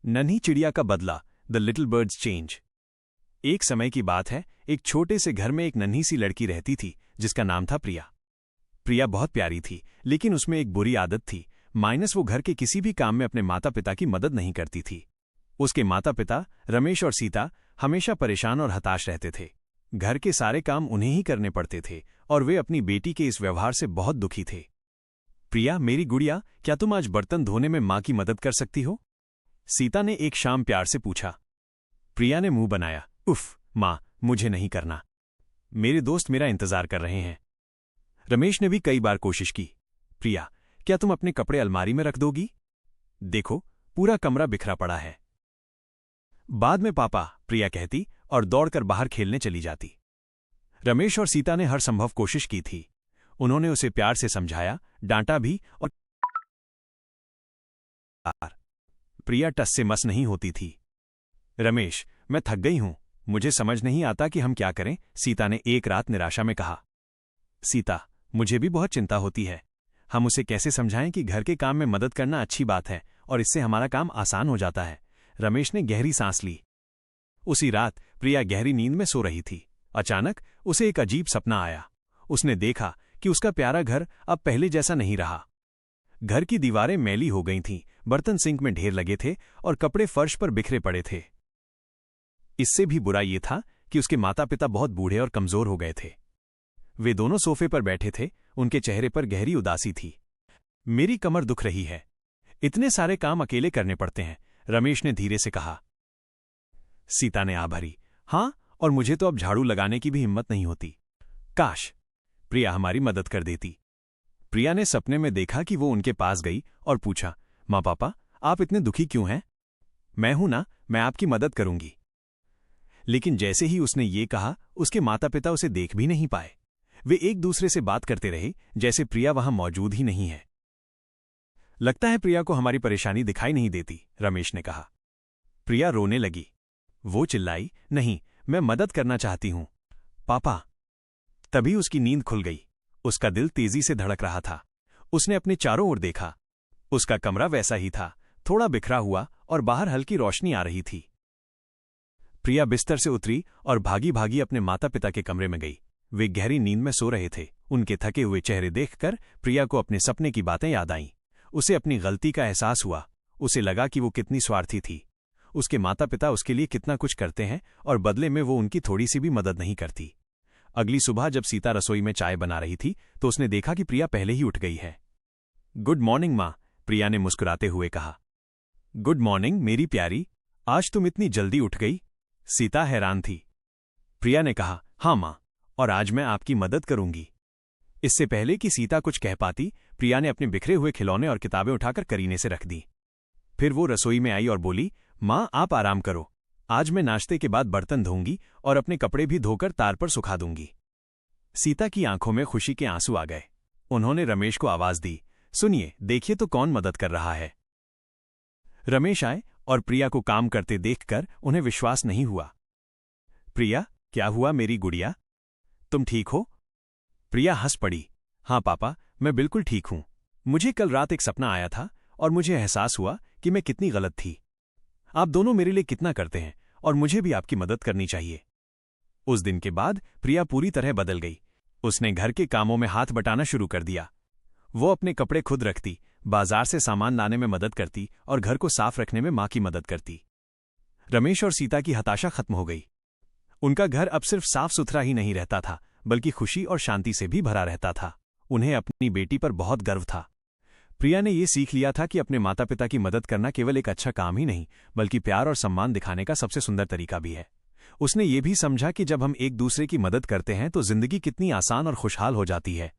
नन्ही चिड़िया का बदला, द लिटिल बर्ड्स चेंज। एक समय की बात है, एक छोटे से घर में एक नन्ही सी लड़की रहती थी जिसका नाम था प्रिया। प्रिया बहुत प्यारी थी, लेकिन उसमें एक बुरी आदत थी, माइनस वो घर के किसी भी काम में अपने माता पिता की मदद नहीं करती थी। उसके माता पिता रमेश और सीता हमेशा परेशान और हताश रहते थे। घर के सारे काम उन्हें ही करने पड़ते थे और वे अपनी बेटी के इस व्यवहार से बहुत दुखी थे। प्रिया, मेरी गुड़िया, क्या तुम आज बर्तन धोने में माँ की मदद कर सकती हो? सीता ने एक शाम प्यार से पूछा। प्रिया ने मुंह बनाया, उफ माँ, मुझे नहीं करना, मेरे दोस्त मेरा इंतजार कर रहे हैं। रमेश ने भी कई बार कोशिश की। प्रिया, क्या तुम अपने कपड़े अलमारी में रख दोगी? देखो, पूरा कमरा बिखरा पड़ा है। बाद में पापा, प्रिया कहती और दौड़कर बाहर खेलने चली जाती। रमेश और सीता ने हर संभव कोशिश की थी। उन्होंने उसे प्यार से समझाया, डांटा भी, और प्रिया टस से मस नहीं होती थी। रमेश, मैं थक गई हूं, मुझे समझ नहीं आता कि हम क्या करें, सीता ने एक रात निराशा में कहा। सीता, मुझे भी बहुत चिंता होती है। हम उसे कैसे समझाएं कि घर के काम में मदद करना अच्छी बात है और इससे हमारा काम आसान हो जाता है। रमेश ने गहरी सांस ली। उसी रात प्रिया गहरी नींद में सो रही थी। अचानक उसे एक अजीब सपना आया। उसने देखा कि उसका प्यारा घर अब पहले जैसा नहीं रहा। घर की दीवारें मैली हो गई थीं, बर्तन सिंक में ढेर लगे थे और कपड़े फर्श पर बिखरे पड़े थे। इससे भी बुरा ये था कि उसके माता पिता बहुत बूढ़े और कमजोर हो गए थे। वे दोनों सोफे पर बैठे थे, उनके चेहरे पर गहरी उदासी थी। मेरी कमर दुख रही है, इतने सारे काम अकेले करने पड़ते हैं, रमेश ने धीरे से कहा। सीता ने आ भरी, हाँ, और मुझे तो अब झाड़ू लगाने की भी हिम्मत नहीं होती। काश प्रिया हमारी मदद कर देती। प्रिया ने सपने में देखा कि वो उनके पास गई और पूछा, माँ पापा, आप इतने दुखी क्यों हैं? मैं हूं ना, मैं आपकी मदद करूंगी। लेकिन जैसे ही उसने ये कहा, उसके माता पिता उसे देख भी नहीं पाए। वे एक दूसरे से बात करते रहे जैसे प्रिया वहां मौजूद ही नहीं है। लगता है प्रिया को हमारी परेशानी दिखाई नहीं देती, रमेश ने कहा। प्रिया रोने लगी। वो चिल्लाई, नहीं, मैं मदद करना चाहती हूं पापा। तभी उसकी नींद खुल गई। उसका दिल तेजी से धड़क रहा था। उसने अपने चारों ओर देखा। उसका कमरा वैसा ही था, थोड़ा बिखरा हुआ, और बाहर हल्की रोशनी आ रही थी। प्रिया बिस्तर से उतरी और भागी भागी अपने माता पिता के कमरे में गई। वे गहरी नींद में सो रहे थे। उनके थके हुए चेहरे देखकर प्रिया को अपने सपने की बातें याद आईं। उसे अपनी गलती का एहसास हुआ। उसे लगा कि वो कितनी स्वार्थी थी। उसके माता पिता उसके लिए कितना कुछ करते हैं और बदले में वो उनकी थोड़ी सी भी मदद नहीं करती। अगली सुबह जब सीता रसोई में चाय बना रही थी तो उसने देखा कि प्रिया पहले ही उठ गई है। गुड मॉर्निंग माँ, प्रिया ने मुस्कुराते हुए कहा। गुड मॉर्निंग मेरी प्यारी, आज तुम इतनी जल्दी उठ गई? सीता हैरान थी। प्रिया ने कहा, हाँ माँ, और आज मैं आपकी मदद करूंगी। इससे पहले कि सीता कुछ कह पाती, प्रिया ने अपने बिखरे हुए खिलौने और किताबें उठाकर करीने से रख दी। फिर वो रसोई में आई और बोली, माँ आप आराम करो, आज मैं नाश्ते के बाद बर्तन धोऊंगी और अपने कपड़े भी धोकर तार पर सुखा दूंगी। सीता की आंखों में खुशी के आंसू आ गए। उन्होंने रमेश को आवाज दी, सुनिए, देखिए तो कौन मदद कर रहा है। रमेश आए और प्रिया को काम करते देखकर उन्हें विश्वास नहीं हुआ। प्रिया, क्या हुआ मेरी गुड़िया, तुम ठीक हो? प्रिया हंस पड़ी। हाँ पापा, मैं बिल्कुल ठीक हूं। मुझे कल रात एक सपना आया था और मुझे एहसास हुआ कि मैं कितनी गलत थी। आप दोनों मेरे लिए कितना करते हैं और मुझे भी आपकी मदद करनी चाहिए। उस दिन के बाद प्रिया पूरी तरह बदल गई। उसने घर के कामों में हाथ बटाना शुरू कर दिया। वो अपने कपड़े खुद रखती, बाजार से सामान लाने में मदद करती और घर को साफ रखने में मां की मदद करती। रमेश और सीता की हताशा खत्म हो गई। उनका घर अब सिर्फ साफ सुथरा ही नहीं रहता था, बल्कि खुशी और शांति से भी भरा रहता था। उन्हें अपनी बेटी पर बहुत गर्व था। प्रिया ने यह सीख लिया था कि अपने माता पिता की मदद करना केवल एक अच्छा काम ही नहीं, बल्कि प्यार और सम्मान दिखाने का सबसे सुंदर तरीका भी है। उसने ये भी समझा कि जब हम एक दूसरे की मदद करते हैं तो जिंदगी कितनी आसान और खुशहाल हो जाती है।